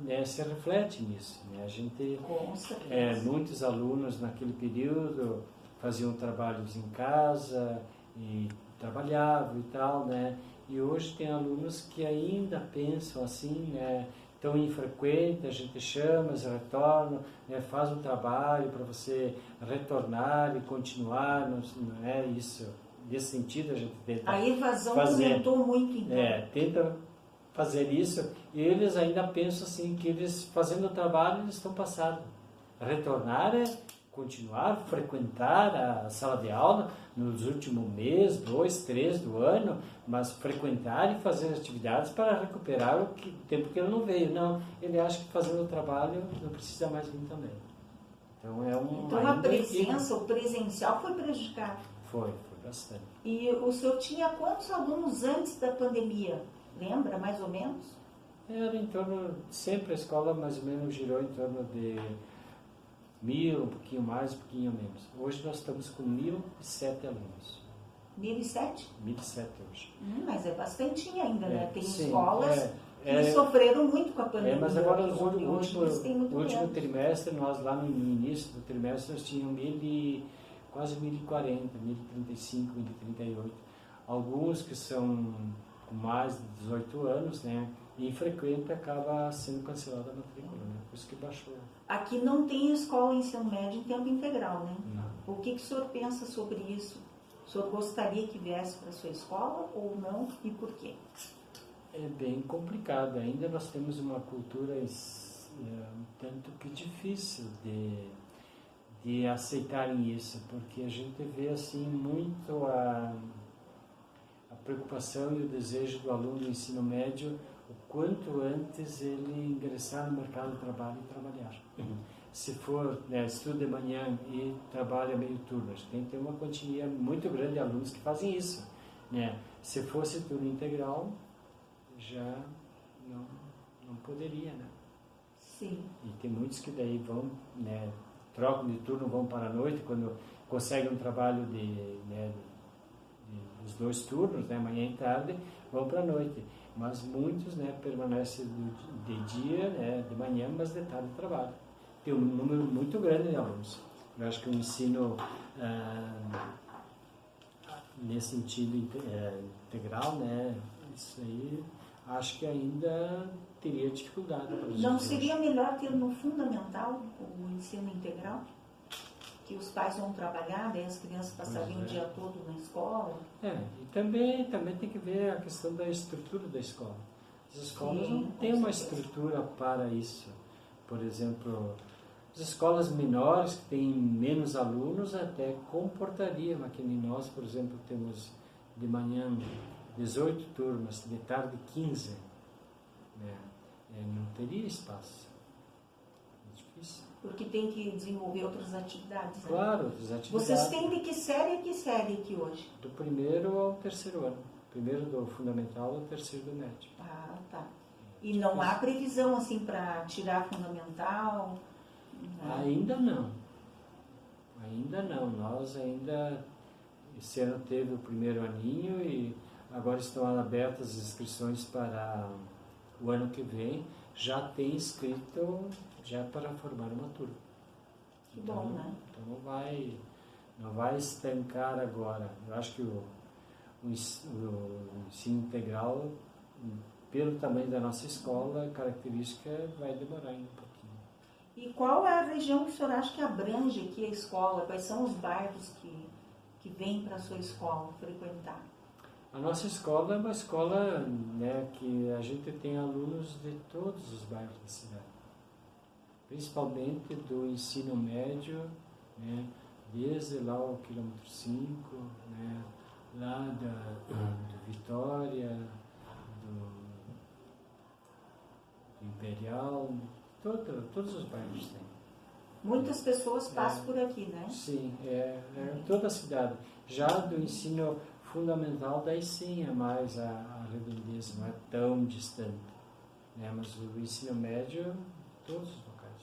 né, se refletem nisso. Né? A gente, Com certeza. muitos alunos naquele período faziam trabalhos em casa e trabalhavam e tal, né? E hoje tem alunos que ainda pensam assim, né? Tão infrequente, a gente chama, eles retornam, né? Faz um trabalho para você retornar e continuar, não é isso? Nesse sentido a gente tenta A evasão fazer, aumentou muito, então. tenta fazer isso e eles ainda pensam assim que eles fazendo o trabalho eles estão passados. Retornar é continuar, frequentar a sala de aula nos últimos meses, 2, 3 do ano, mas frequentar e fazer atividades para recuperar o tempo que ele não veio. Não, ele acha que fazendo o trabalho não precisa mais vir também. Então Então a presença, o presencial foi prejudicado. Foi bastante. E o senhor tinha quantos alunos antes da pandemia? Lembra, mais ou menos? Era em torno, sempre a escola mais ou menos girou em torno de 1.000, um pouquinho mais, um pouquinho menos. Hoje nós estamos com 1.007 alunos. 1.007? 1.007 hoje. Mas é bastantinho ainda, né? Tem sim, escolas que sofreram muito com a pandemia. Mas agora no último último trimestre, nós lá no início do trimestre, nós tínhamos quase 1.040, 1.035, 1.038. Alguns que são com mais de 18 anos, né? E infrequente acaba sendo cancelada a matrícula, né? Por isso que baixou. Aqui não tem escola ensino médio em tempo integral, né? Não. O que o senhor pensa sobre isso? O senhor gostaria que viesse para a sua escola ou não? E por quê? É bem complicado. Ainda nós temos uma cultura um tanto que difícil de aceitarem isso, porque a gente vê assim muito a preocupação e o desejo do aluno do ensino médio o quanto antes ele ingressar no mercado de trabalho e trabalhar. Se for, estuda de manhã e trabalha meio turno, a gente tem que ter uma quantia muito grande de alunos que fazem isso. Né? Se fosse turno integral, já não poderia, né? Sim. E tem muitos que daí vão, trocam de turno, vão para a noite, quando conseguem um trabalho os 2 turnos, manhã e tarde, vão para a noite. Mas muitos permanecem de dia, de manhã, mas de tarde trabalham. Tem um número muito grande de alunos. Eu acho que o ensino, nesse sentido integral, isso aí, acho que ainda teria dificuldade. Não seria melhor ter no fundamental o ensino integral? Que os pais vão trabalhar, daí as crianças passariam o dia todo na escola? E também tem que ver a questão da estrutura da escola. As escolas não têm uma estrutura para isso. Por exemplo, as escolas menores que têm menos alunos até comportariam. Aqui em nós, por exemplo, temos de manhã 18 turmas, de tarde 15. Não teria espaço. É difícil. Porque tem que desenvolver outras atividades. Claro, outras atividades. Vocês têm de que série aqui hoje? Do primeiro ao terceiro ano. primeiro do fundamental e o terceiro do médio. Ah, tá. E não há previsão assim para tirar fundamental? Não. Ainda não. Ainda não. Nós ainda, esse ano teve o primeiro aninho e agora estão abertas as inscrições para o ano que vem. Já tem inscrito já para formar uma turma. Que bom, né? Então não vai estancar agora. Eu acho que o ensino integral, pelo tamanho da nossa escola, a característica vai demorar ainda um pouquinho. E qual é a região que o senhor acha que abrange aqui a escola? Quais são os bairros que vêm para a sua escola frequentar? A nossa escola é uma escola, né, que a gente tem alunos de todos os bairros da cidade, principalmente do ensino médio, né, desde lá o quilômetro 5, né, lá do Vitória, do Imperial, todos os bairros têm. Muitas pessoas passam por aqui, né? Sim, toda a cidade. Já do ensino fundamental, daí sim é mais a redondeza, não é tão distante. Né? Mas o ensino médio, todos os locais.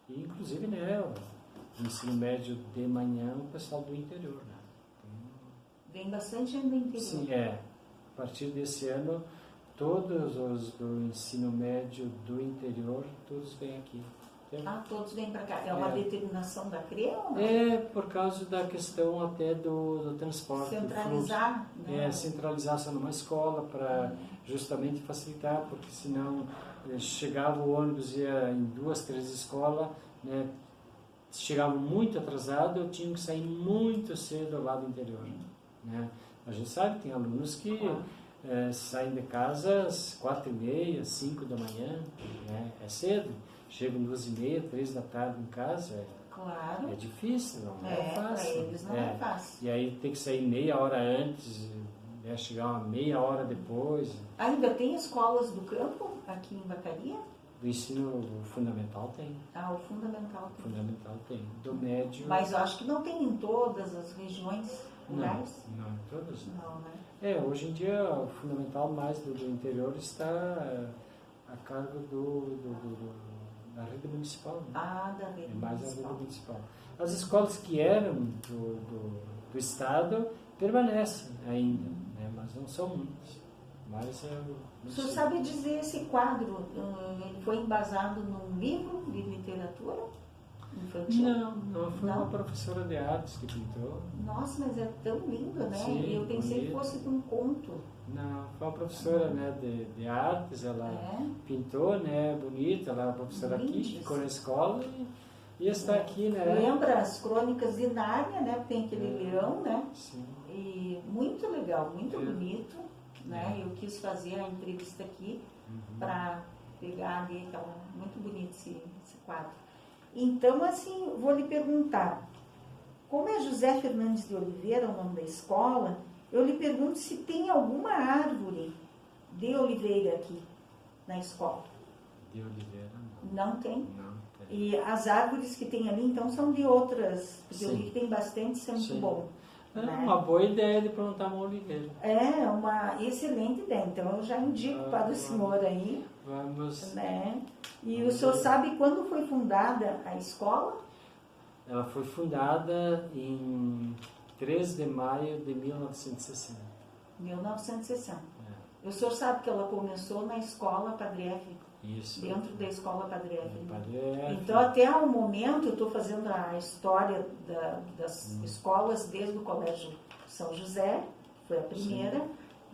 E, inclusive, né, o ensino médio de manhã, o pessoal do interior. Né? Vem bastante gente do interior. Sim, a partir desse ano, todos os do ensino médio do interior, todos vêm aqui. Ah, todos vêm para cá. É uma determinação da CRE ou não? É por causa da questão até do transporte. Centralizar? Né? Centralizar só numa escola para justamente facilitar, porque senão chegava o ônibus, ia em 2, 3 escolas, né? Chegava muito atrasado, eu tinha que sair muito cedo lá do interior. Né? A gente sabe, tem alunos que saem de casa às 4h30, 5 da manhã, né? É cedo. Chegam 2h30, 3 da tarde em casa, claro. É difícil, não é fácil. Para eles não é fácil. E aí tem que sair meia hora antes, né, chegar uma meia hora depois. Ainda tem escolas do campo aqui em Vacaria? Do ensino fundamental tem. Ah, o fundamental tem. Fundamental tem. Do médio... Mas eu acho que não tem em todas as regiões rurais? Não, em todas não. Não, né? Hoje em dia o fundamental mais do interior está a cargo da rede municipal. Né? Ah, da rede mais municipal. a rede municipal. As escolas que eram do Estado permanecem ainda, né? Mas não são muitas. Mas o senhor sabe dizer esse quadro, ele foi embasado num livro de literatura infantil? Não, foi uma professora de artes que pintou. Nossa, mas é tão lindo, né? Sim, eu pensei que fosse de um conto. Não, foi uma professora, né, de artes, ela pintou, né, bonita, ela é uma professora aqui, ficou na escola e está aqui, né? Lembra as crônicas de Nárnia, né? Tem aquele leão, né? Sim. E muito legal, muito bonito, né? Eu quis fazer a entrevista aqui para pegar ali aquela... Muito bonito esse quadro. Então, assim, vou lhe perguntar, como é José Fernandes de Oliveira, o nome da escola, eu lhe pergunto se tem alguma árvore de oliveira aqui na escola. De oliveira, não. Não tem? Não tem. E as árvores que tem ali, então, são de outras, porque eu vi que tem bastante, isso é muito Sim. bom. É né? uma boa ideia de plantar uma oliveira. É uma excelente ideia, então eu já indico para o senhor aí. Vamos. Né? E o senhor sabe quando foi fundada a escola? Ela foi fundada em 3 de maio de 1960. 1960. O senhor sabe que ela começou na escola Padre F? Isso. Dentro da escola Padre F. Padre F. Então, até o momento, eu estou fazendo a história das escolas desde o Colégio São José, que foi a primeira,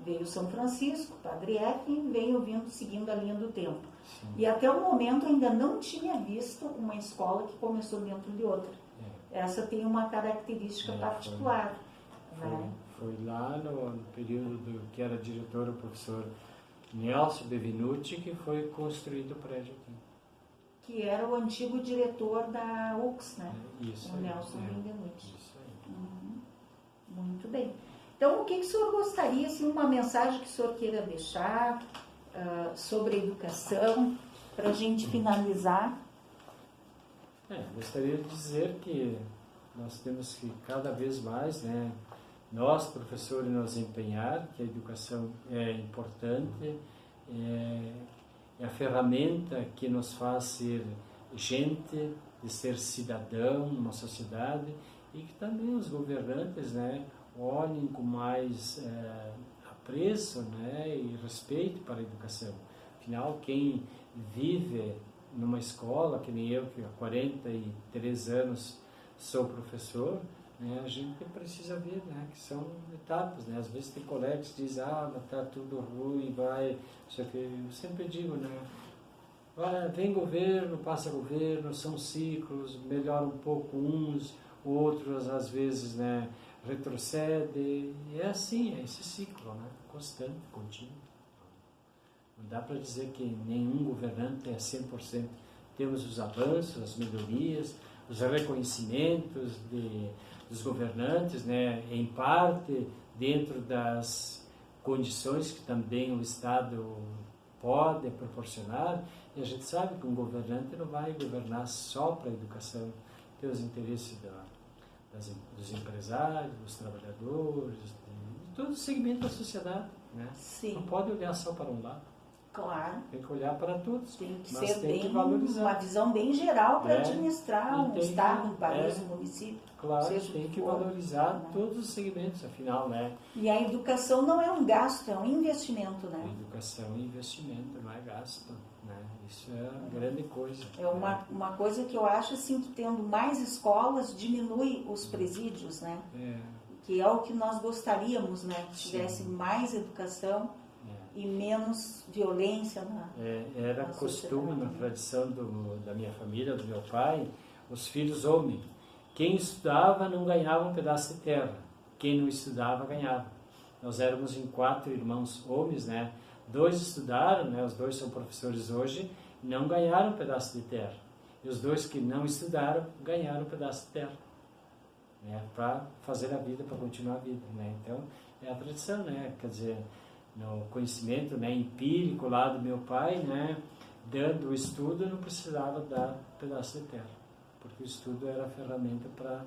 veio São Francisco, Padre F, e veio vindo seguindo a linha do tempo. Sim. E até o momento ainda não tinha visto uma escola que começou dentro de outra. Essa tem uma característica particular. Foi lá no período que era diretor o professor Nelson Bevinucci que foi construído o prédio aqui. Que era o antigo diretor da UX, né? Isso. O Nelson Bevinucci. Isso aí. Muito bem. Então, o que o senhor gostaria, assim, uma mensagem que o senhor queira deixar sobre a educação, para a gente finalizar? Gostaria de dizer que nós temos que cada vez mais, né, nós, professores, nos empenhar, que a educação é importante, é, é a ferramenta que nos faz ser gente, de ser cidadão numa sociedade, e que também os governantes, né, olhem com mais apreço, né, e respeito para a educação. Afinal, quem vive numa escola, que nem eu, que há 43 anos sou professor, né, a gente precisa ver, né, que são etapas, né? Às vezes tem colegas que dizem, mas tá tudo ruim, vai, só que eu sempre digo, né, vem governo, passa governo, são ciclos, melhora um pouco uns, outros às vezes, né, retrocede, e é assim, é esse ciclo, né, constante, contínuo. Não dá para dizer que nenhum governante é 100%. Temos os avanços, as melhorias, os reconhecimentos dos governantes, né, em parte dentro das condições que também o Estado pode proporcionar, e a gente sabe que um governante não vai governar só para a educação, tem os interesses dos empresários, dos trabalhadores, de todo o segmento da sociedade, né? Sim. Não pode olhar só para um lado. Claro. Tem que olhar para todos, tem que mas ser tem bem, que valorizar. uma visão bem geral para administrar um estado, um país, é, um município. Claro, seja tem o que for, valorizar né? todos os segmentos, afinal, né? E a educação não é um gasto, é um investimento, A né? educação é investimento, não é gasto, né? Isso é a grande coisa. É uma coisa que eu acho assim que tendo mais escolas diminui os presídios, né? Que é o que nós gostaríamos, né? Que tivesse mais educação e menos violência era na costume, sociedade, na tradição da minha família, do meu pai, os filhos homens. Quem estudava não ganhava um pedaço de terra, quem não estudava ganhava. Nós éramos em 4 irmãos homens, né? 2 estudaram, né? Os 2 são professores hoje, não ganharam um pedaço de terra. E os 2 que não estudaram ganharam um pedaço de terra, né? Para fazer a vida, para continuar a vida, né? Então, é a tradição, né? Quer dizer, no conhecimento, né, empírico lá do meu pai, né, dando o estudo, eu não precisava dar pedaço de terra, porque o estudo era a ferramenta para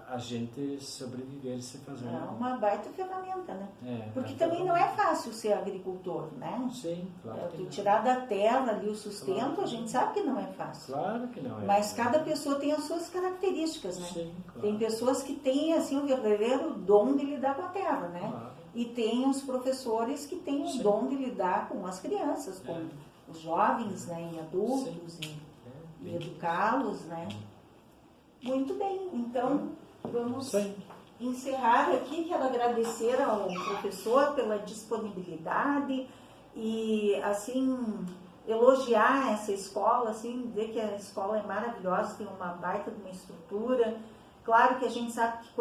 a gente sobreviver e se fazer. É uma baita ferramenta, né? Porque também ferramenta. não é fácil ser agricultor, né? Sim, claro. Tu tirar da terra ali o sustento, claro. A gente sabe que não é fácil. Claro que não é. Mas cada pessoa tem as suas características, né? Sim, claro. Tem pessoas que têm assim o verdadeiro dom de lidar com a terra, né? Claro. E tem os professores que têm o dom de lidar com as crianças, com os jovens, né? E adultos, e educá-los, né? Muito bem, então vamos encerrar aqui. Quero agradecer ao professor pela disponibilidade e, assim, elogiar essa escola, assim, dizer que a escola é maravilhosa, tem uma baita de uma estrutura. Claro que a gente sabe que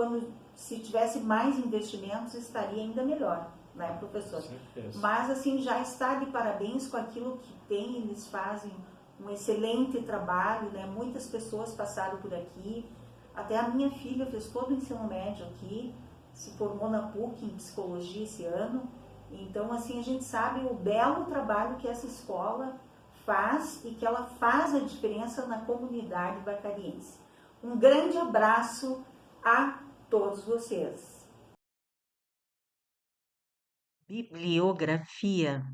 se tivesse mais investimentos estaria ainda melhor, né, professor? Mas, assim, já está de parabéns com aquilo que tem, eles fazem um excelente trabalho, né? Muitas pessoas passaram por aqui, até a minha filha fez todo o ensino médio aqui, se formou na PUC em psicologia esse ano. Então, assim, a gente sabe o belo trabalho que essa escola faz e que ela faz a diferença na comunidade bacariense. Um grande abraço a todos vocês. Bibliografia.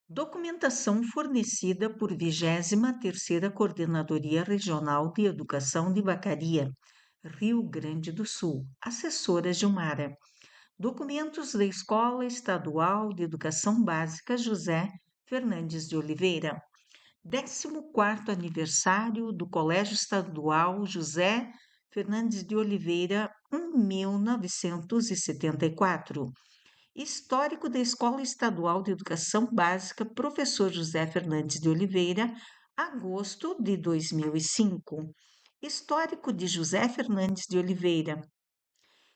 Documentação fornecida por 23ª Coordenadoria Regional de Educação de Vacaria, Rio Grande do Sul. Assessora Gilmara. Documentos da Escola Estadual de Educação Básica José Fernandes de Oliveira. 14º aniversário do Colégio Estadual José Fernandes de Oliveira, 1974. Histórico da Escola Estadual de Educação Básica Professor José Fernandes de Oliveira, agosto de 2005. Histórico de José Fernandes de Oliveira.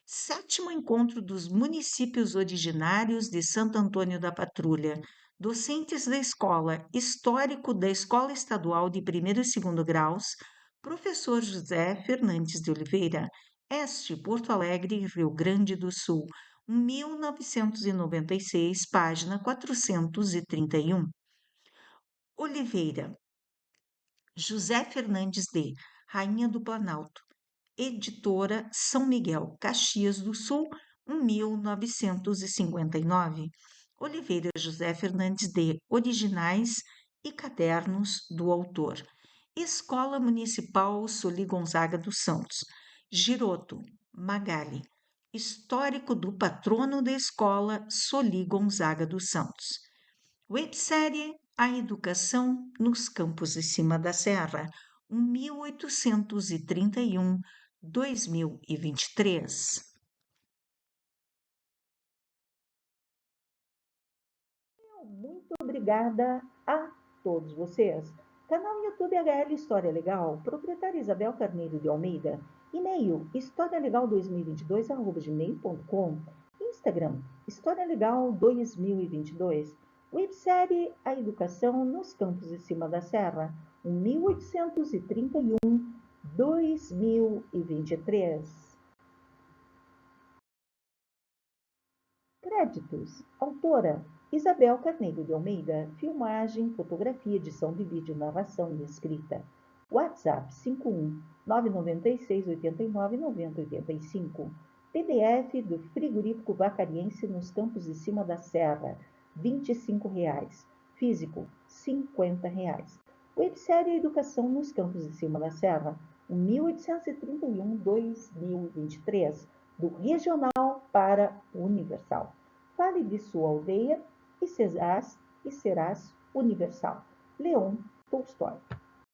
7º Encontro dos Municípios Originários de Santo Antônio da Patrulha. Docentes da Escola. Histórico da Escola Estadual de Primeiro e Segundo Graus. Professor José Fernandes de Oliveira. Este, Porto Alegre, Rio Grande do Sul. 1996, página 431. Oliveira. José Fernandes de Rainha do Planalto. Editora São Miguel, Caxias do Sul, 1959. Oliveira José Fernandes de Originais e Cadernos do Autor. Escola Municipal Soli Gonzaga dos Santos. Giroto, Magali. Histórico do patrono da escola Soli Gonzaga dos Santos. Websérie A Educação nos Campos de Cima da Serra, 1831-2023. Muito obrigada a todos vocês. Canal YouTube HL História Legal, proprietária Isabel Carneiro de Almeida, e-mail historialegal2022@gmail.com, Instagram História Legal 2022, websérie A Educação nos Campos de Cima da Serra, 1831-2023. Créditos: autora Isabel Carneiro de Almeida, filmagem, fotografia, edição de vídeo, narração e escrita. WhatsApp 51 996 89 90 85. PDF do Frigorífico Vacariense nos Campos de Cima da Serra, R$ 25,00. Físico, R$ 50,00. Websérie Educação nos Campos de Cima da Serra, 1831-2023, do regional para o universal. Fale de sua aldeia e serás universal. Leon Tolstói.